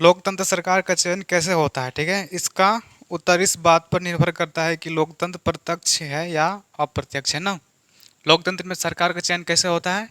लोकतंत्र सरकार का चयन कैसे होता है? ठीक है, इसका उत्तर इस बात पर निर्भर करता है कि लोकतंत्र प्रत्यक्ष है या अप्रत्यक्ष है ना। लोकतंत्र में सरकार का चयन कैसे होता है?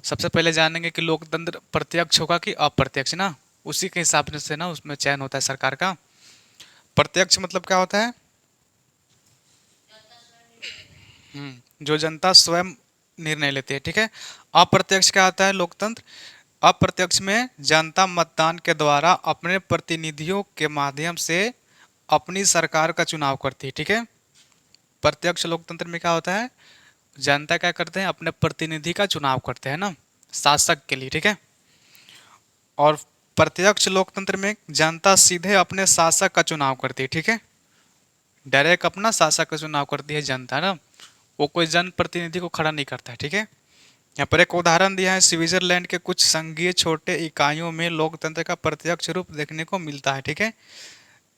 सबसे पहले जानेंगे कि लोकतंत्र प्रत्यक्ष होगा कि अप्रत्यक्ष ना। उसी के हिसाब से ना उसमें चयन होता है सरकार का। प्रत्यक्ष मतलब क्या होता है? जो जनता स्वयं निर्णय लेती है। ठीक है। अप्रत्यक्ष क्या होता है? लोकतंत्र अप्रत्यक्ष में जनता मतदान के द्वारा अपने प्रतिनिधियों के माध्यम से अपनी सरकार का चुनाव करती है। ठीक है। प्रत्यक्ष लोकतंत्र में क्या होता है? जनता क्या करते हैं? अपने प्रतिनिधि का चुनाव करते हैं ना, शासक के लिए। ठीक है। और प्रत्यक्ष लोकतंत्र में जनता सीधे अपने शासक का चुनाव करती है। ठीक है। डायरेक्ट अपना शासक का चुनाव करती है जनता ना, वो कोई जनप्रतिनिधि को खड़ा नहीं करता है। ठीक है। यहाँ पर एक उदाहरण दिया है, स्विट्जरलैंड के कुछ संघीय छोटे इकाइयों में लोकतंत्र का प्रत्यक्ष रूप देखने को मिलता है। ठीक है।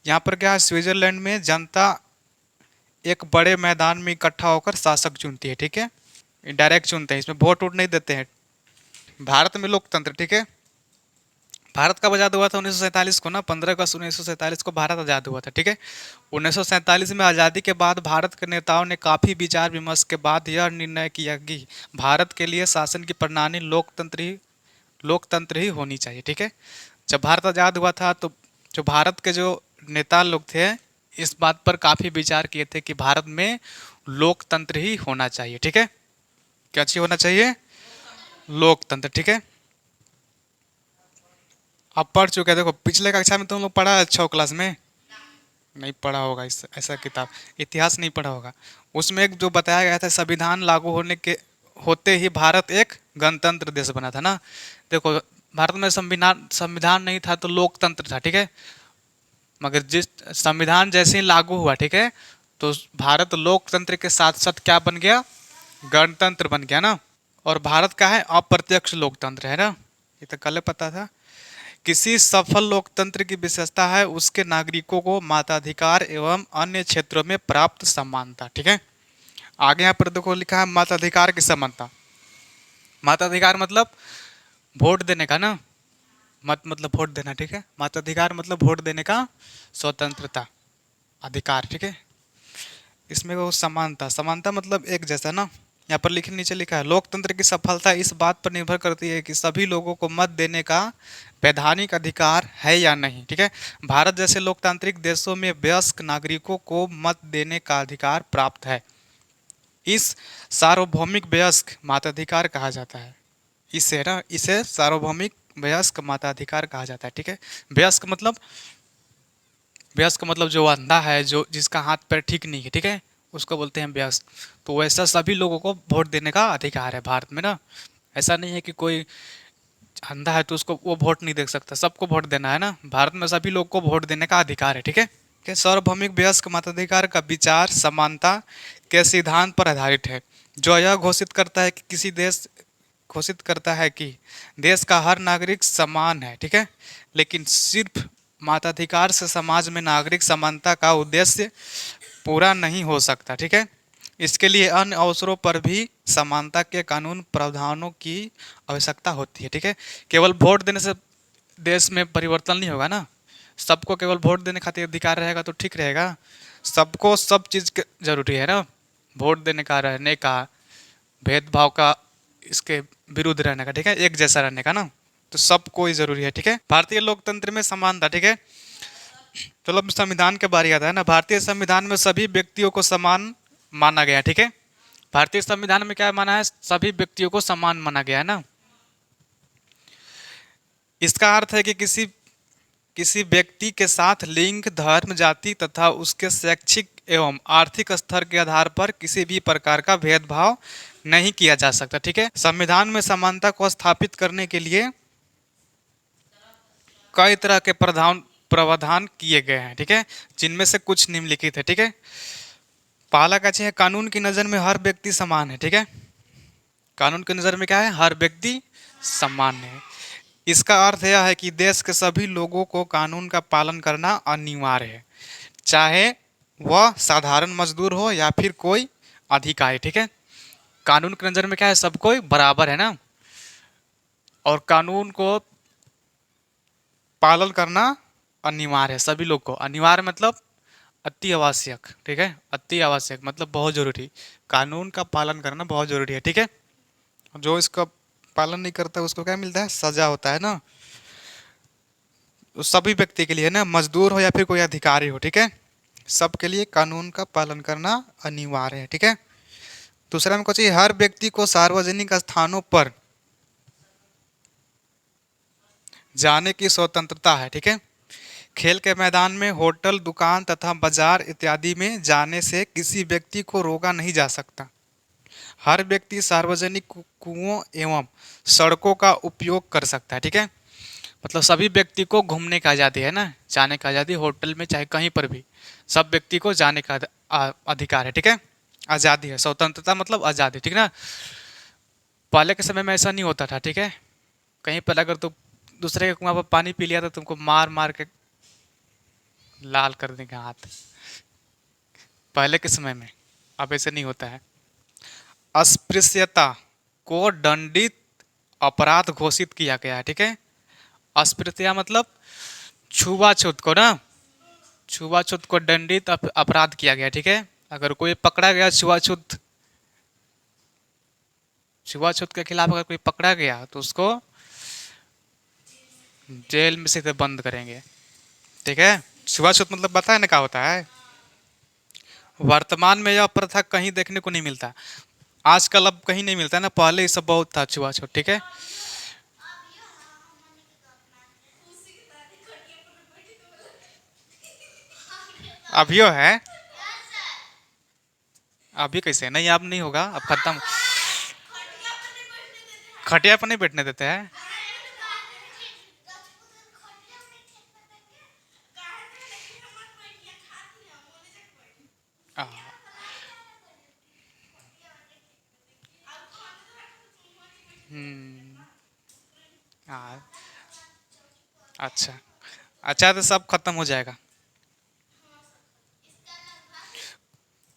यहाँ पर क्या है, स्विट्जरलैंड में जनता एक बड़े मैदान में इकट्ठा होकर शासक चुनती है। ठीक है। डायरेक्ट चुनते हैं, इसमें वोट वोट नहीं देते हैं। भारत में लोकतंत्र, ठीक है, भारत कब आज़ाद हुआ था? 1947 को ना, 15 अगस्त 1947 को भारत आज़ाद हुआ था। ठीक है। 1947 में आज़ादी के बाद भारत के नेताओं ने काफ़ी विचार विमर्श के बाद यह निर्णय किया कि भारत के लिए शासन की प्रणाली लोकतंत्र ही होनी चाहिए। ठीक है। जब भारत आज़ाद हुआ था तो जो भारत के जो नेता लोग थे, इस बात पर काफ़ी विचार किए थे कि भारत में लोकतंत्र ही होना चाहिए। ठीक है। क्या चीज होना चाहिए? लोकतंत्र। ठीक है। आप पढ़ चुके हैं, देखो पिछले कक्षा में तुम लोग पढ़ा है 6 क्लास में? नहीं पढ़ा होगा इस ऐसा किताब, इतिहास नहीं पढ़ा होगा। उसमें एक जो बताया गया था, संविधान लागू होने के होते ही भारत एक गणतंत्र देश बना था ना। देखो, भारत में संविधान संविधान नहीं था तो लोकतंत्र था। ठीक है। मगर जिस संविधान जैसे ही लागू हुआ, ठीक है, तो भारत लोकतंत्र के साथ साथ क्या बन गया? गणतंत्र बन गया ना। और भारत का है अप्रत्यक्ष लोकतंत्र है ना, ये तो कल पता था। किसी सफल लोकतंत्र की विशेषता है उसके नागरिकों को मताधिकार एवं अन्य क्षेत्रों में प्राप्त समानता। ठीक है। आगे यहाँ पर देखो लिखा है मताधिकार की समानता। मताधिकार मतलब वोट देने का ना, मत मतलब वोट देना। ठीक है। मताधिकार मतलब वोट देने का स्वतंत्रता, अधिकार। ठीक है। इसमें वो समानता, समानता मतलब एक जैसा ना। यहाँ पर लिखे नीचे लिखा है, लोकतंत्र की सफलता इस बात पर निर्भर करती है कि सभी लोगों को मत देने का वैधानिक अधिकार है या नहीं। ठीक है। भारत जैसे लोकतांत्रिक देशों में वयस्क नागरिकों को मत देने का अधिकार प्राप्त है। इस सार्वभौमिक वयस्क मताधिकार कहा जाता है। इसे ना, इसे सार्वभौमिक वयस्क मताधिकार कहा जाता है। ठीक है। वयस्क मतलब, वयस्क मतलब जो अंधा है, जो जिसका हाथ पैर ठीक नहीं है, ठीक है, उसको बोलते हैं वयस्क। तो वैसा सभी लोगों को वोट देने का अधिकार है भारत में ना। ऐसा नहीं है कि कोई अंधा है तो उसको वो वोट नहीं दे सकता, सबको वोट देना है ना। भारत में सभी लोग को वोट देने का अधिकार है। ठीक है। कि सार्वभौमिक वयस्क मताधिकार का विचार समानता के सिद्धांत पर आधारित है, जो यह घोषित करता है कि किसी देश घोषित करता है कि देश का हर नागरिक समान है। ठीक है। लेकिन सिर्फ मताधिकार से समाज में नागरिक समानता का उद्देश्य पूरा नहीं हो सकता। ठीक है। इसके लिए अन्य अवसरों पर भी समानता के कानून प्रावधानों की आवश्यकता होती है। ठीक है। केवल वोट देने से देश में परिवर्तन नहीं होगा ना। सबको केवल वोट देने खातिर अधिकार रहेगा तो ठीक रहेगा? सबको सब चीज़ जरूरी है ना। वोट देने का, रहने का, भेदभाव का, इसके विरुद्ध रहने का, ठीक है, एक जैसा रहने का ना। तो सब कोई जरूरी है। ठीक है। भारतीय लोकतंत्र में समानता। ठीक है। चलो अब संविधान के बारे आता है ना। भारतीय संविधान में सभी व्यक्तियों को समान माना गया है। ठीक है। भारतीय संविधान में क्या माना है? सभी व्यक्तियों को समान माना गया है ना। इसका अर्थ है कि किसी किसी व्यक्ति के साथ लिंग, धर्म, जाति तथा उसके शैक्षिक एवं आर्थिक स्तर के आधार पर किसी भी प्रकार का भेदभाव नहीं किया जा सकता। ठीक है। संविधान में समानता को स्थापित करने के लिए कई तरह के प्रावधान किए गए हैं। ठीक है। जिनमें से कुछ निम्नलिखित है। ठीक है। पहला क्या है? कानून की नज़र में हर व्यक्ति समान है। ठीक है। कानून की नज़र में क्या है? हर व्यक्ति समान है। इसका अर्थ यह है कि देश के सभी लोगों को कानून का पालन करना अनिवार्य है, चाहे वह साधारण मजदूर हो या फिर कोई अधिकारी। ठीक है। कानून की नज़र में क्या है? सब कोई बराबर है ना। और कानून को पालन करना अनिवार्य है, सभी लोग को। अनिवार्य मतलब अति आवश्यक, ठीक है, अति आवश्यक मतलब बहुत जरूरी। कानून का पालन करना बहुत जरूरी है, ठीक है। जो इसका पालन नहीं करता उसको क्या मिलता है, सजा होता है ना। तो सभी व्यक्ति के लिए ना, मजदूर हो या फिर कोई अधिकारी हो, ठीक है, सबके लिए कानून का पालन करना अनिवार्य है, ठीक है। दूसरा में कुछ हर व्यक्ति को सार्वजनिक स्थानों पर जाने की स्वतंत्रता है, ठीक है। खेल के मैदान में, होटल, दुकान तथा बाजार इत्यादि में जाने से किसी व्यक्ति को रोका नहीं जा सकता। हर व्यक्ति सार्वजनिक कुओं एवं सड़कों का उपयोग कर सकता है, ठीक है। मतलब सभी व्यक्ति को घूमने की आज़ादी है ना, जाने की आज़ादी, होटल में चाहे कहीं पर भी सब व्यक्ति को जाने का अधिकार है, ठीक है। आज़ादी है, स्वतंत्रता मतलब आज़ादी, ठीक ना। पहले के समय में ऐसा नहीं होता था, ठीक है। कहीं पर अगर तुम दूसरे के कुआं पर पानी पी लिया तो तुमको मार मार के लाल कर देंगे हाथ, पहले के समय में। अब ऐसे नहीं होता है। अस्पृश्यता को दंडित अपराध घोषित किया गया है, ठीक है। अस्पृश्यता मतलब छुआछूत को ना, छुआछूत को दंडित अपराध किया गया, ठीक है। अगर कोई पकड़ा गया छुआछूत, छुआछूत के खिलाफ अगर कोई पकड़ा गया तो उसको जेल में से बंद करेंगे, ठीक है। छुआछूत मतलब पता है ना क्या होता है। वर्तमान में यह प्रथा कहीं देखने को नहीं मिलता, आजकल अब कहीं नहीं मिलता है ना, पहले ये सब बहुत था छुआछूत, ठीक है। अभियो है, अभी कैसे नहीं, अब नहीं होगा, अब खत्म। खटिया पर नहीं बैठने देते हैं। आ, हम्म, हाँ, अच्छा, अच्छा तो सब खत्म हो जाएगा,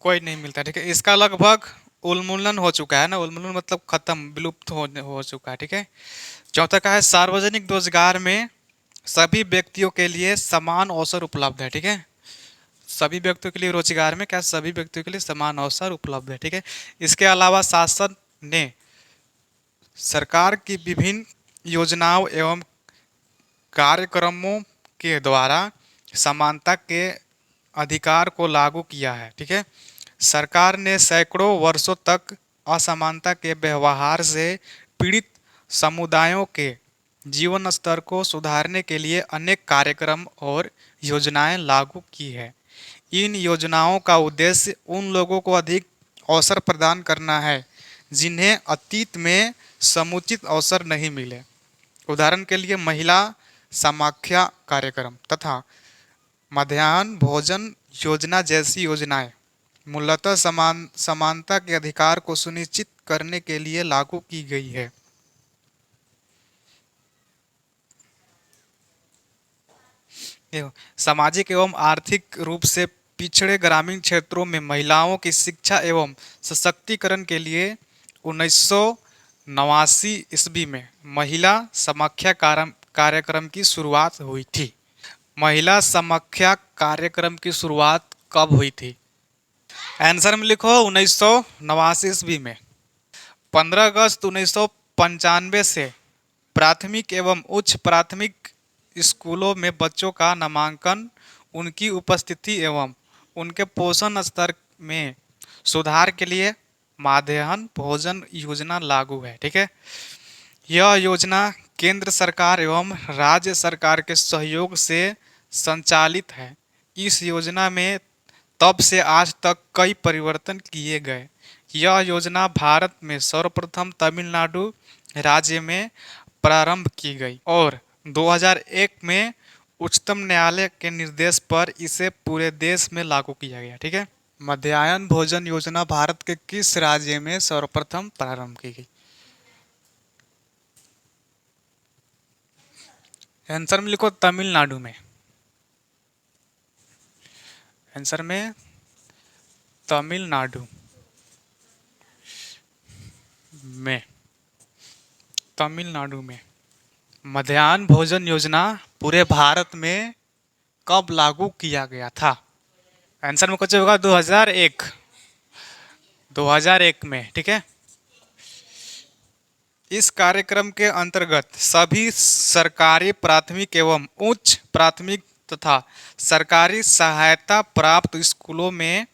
कोई नहीं मिलता, ठीक है। इसका लगभग उन्मूलन हो चुका है ना, उन्मूलन मतलब खत्म, विलुप्त हो चुका है, ठीक है। चौथा का है सार्वजनिक रोजगार में सभी व्यक्तियों के लिए समान अवसर उपलब्ध है, ठीक है। सभी व्यक्तियों के लिए रोजगार में क्या, सभी व्यक्तियों के लिए समान अवसर उपलब्ध है, ठीक है। इसके अलावा शासन ने सरकार की विभिन्न योजनाओं एवं कार्यक्रमों के द्वारा समानता के अधिकार को लागू किया है, ठीक है। सरकार ने सैकड़ों वर्षों तक असमानता के व्यवहार से पीड़ित समुदायों के जीवन स्तर को सुधारने के लिए अनेक कार्यक्रम और योजनाएं लागू की है। इन योजनाओं का उद्देश्य उन लोगों को अधिक अवसर प्रदान करना है जिन्हें अतीत में समुचित अवसर नहीं मिले। उदाहरण के लिए महिला समाख्या कार्यक्रम तथा मध्याह्न भोजन योजना जैसी योजनाएं मूलतः समानता के अधिकार को सुनिश्चित करने के लिए लागू की गई है। एवं सामाजिक एवं आर्थिक रूप से पिछड़े ग्रामीण क्षेत्रों में महिलाओं की शिक्षा एवं सशक्तिकरण के लिए 1989 ईस्वी में महिला समाख्या कार्यक्रम की शुरुआत हुई थी। महिला समाख्या कार्यक्रम की शुरुआत कब हुई थी? आंसर में लिखो 1989 ईस्वी में। 15 अगस्त 1995 से प्राथमिक एवं उच्च प्राथमिक स्कूलों में बच्चों का नामांकन, उनकी उपस्थिति एवं उनके पोषण स्तर में सुधार के लिए मध्याह्न भोजन योजना लागू है, ठीक है। यह योजना केंद्र सरकार एवं राज्य सरकार के सहयोग से संचालित है। इस योजना में तब से आज तक कई परिवर्तन किए गए। यह योजना भारत में सर्वप्रथम तमिलनाडु राज्य में प्रारंभ की गई और 2001 में उच्चतम न्यायालय के निर्देश पर इसे पूरे देश में लागू किया गया, ठीक है। मध्याह्न भोजन योजना भारत के किस राज्य में सर्वप्रथम प्रारंभ की गई? आंसर में लिखो तमिलनाडु में। आंसर में तमिलनाडु में, तमिलनाडु में। मध्याह्न भोजन योजना पूरे भारत में कब लागू किया गया था? आंसर में कुछ होगा 2001। 2001 में, ठीक है। इस कार्यक्रम के अंतर्गत सभी सरकारी प्राथमिक एवं उच्च प्राथमिक तथा सरकारी सहायता प्राप्त स्कूलों में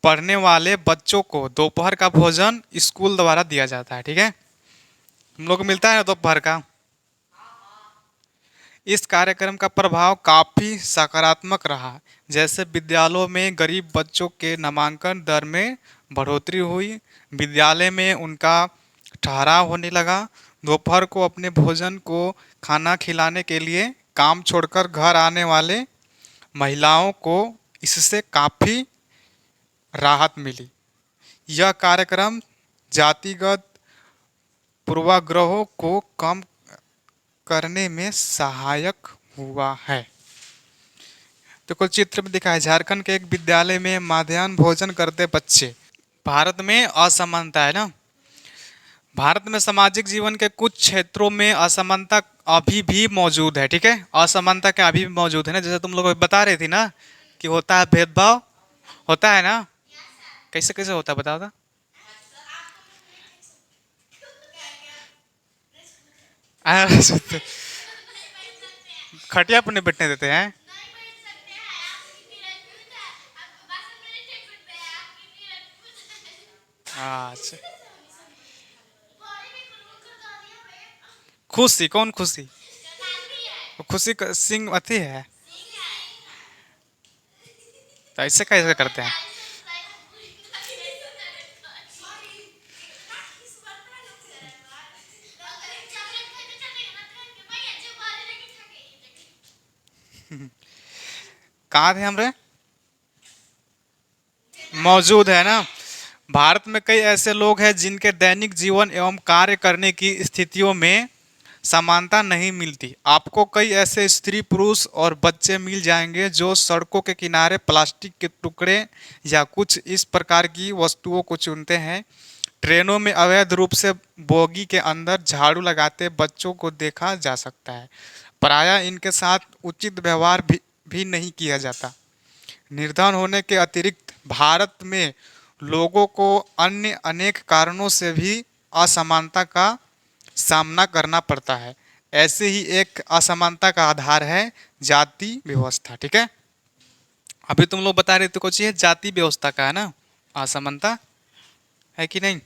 पढ़ने वाले बच्चों को दोपहर का भोजन स्कूल द्वारा दिया जाता है, ठीक है। हम लोग को मिलता है ना दोपहर का। इस कार्यक्रम का प्रभाव काफी सकारात्मक रहा। जैसे विद्यालयों में गरीब बच्चों के नामांकन दर में बढ़ोतरी हुई, विद्यालय में उनका ठहराव होने लगा, दोपहर को अपने भोजन को खाना खिलाने के लिए काम छोड़कर घर आने वाले महिलाओं को इससे काफ़ी राहत मिली। यह कार्यक्रम जातिगत पूर्वाग्रहों को कम करने में सहायक हुआ है। तो कुछ चित्र में दिखा है, झारखंड के एक विद्यालय में मध्याह्न भोजन करते बच्चे। भारत में असमानता है ना, भारत में सामाजिक जीवन के कुछ क्षेत्रों में असमानता अभी भी मौजूद है, ठीक है। असमानता क्या अभी भी मौजूद है ना, जैसे तुम लोग बता रहे थे ना कि होता है भेदभाव, होता है ना। कैसे कैसे होता है बताओ तो। खटिया पर नहीं बैठने देते हैं। अच्छा, खुशी कौन खुशी? वो खुशी सिंह अथी है, तो ऐसे कैसे करते हैं? कहाँ थे हमरे? मौजूद है ना। भारत में कई ऐसे लोग हैं जिनके दैनिक जीवन एवं कार्य करने की स्थितियों में समानता नहीं मिलती। आपको कई ऐसे स्त्री पुरुष और बच्चे मिल जाएंगे जो सड़कों के किनारे प्लास्टिक के टुकड़े या कुछ इस प्रकार की वस्तुओं को चुनते हैं। ट्रेनों में अवैध रूप से बोगी के अंदर झाड़ू लगाते बच्चों को देखा जा सकता है। प्रायः इनके साथ उचित व्यवहार भी नहीं किया जाता। निर्धन होने के अतिरिक्त भारत में लोगों को अन्य अनेक कारणों से भी असमानता का सामना करना पड़ता है। ऐसे ही एक असमानता का आधार है जाति व्यवस्था, ठीक है। अभी तुम लोग बता रहे थे कुछ ये जाति व्यवस्था का है ना असमानता, है कि नहीं।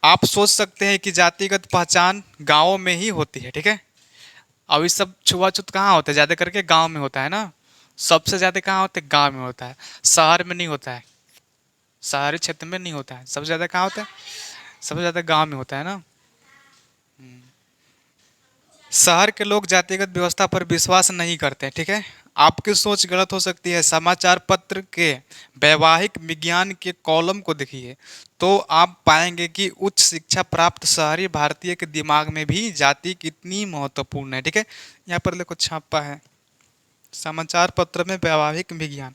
आप सोच सकते हैं कि जातिगत पहचान गाँव में ही होती है, ठीक है। अब इस सब छुआछूत कहाँ होता है? ज़्यादा करके गांव में होता है ना, सबसे ज़्यादा कहाँ होता है? गांव में होता है, शहर में नहीं होता है, शहरी क्षेत्र में नहीं होता है। सबसे ज़्यादा कहाँ होता है? सबसे ज़्यादा गांव में होता है ना। शहर के लोग जातिगत व्यवस्था पर विश्वास नहीं करते, ठीक है। आपकी सोच गलत हो सकती है। समाचार पत्र के वैवाहिक विज्ञान के कॉलम को देखिए तो आप पाएंगे कि उच्च शिक्षा प्राप्त शहरी भारतीय के दिमाग में भी जाति कितनी महत्वपूर्ण है, ठीक है। यहाँ पर देखो छापा है समाचार पत्र में वैवाहिक विज्ञान।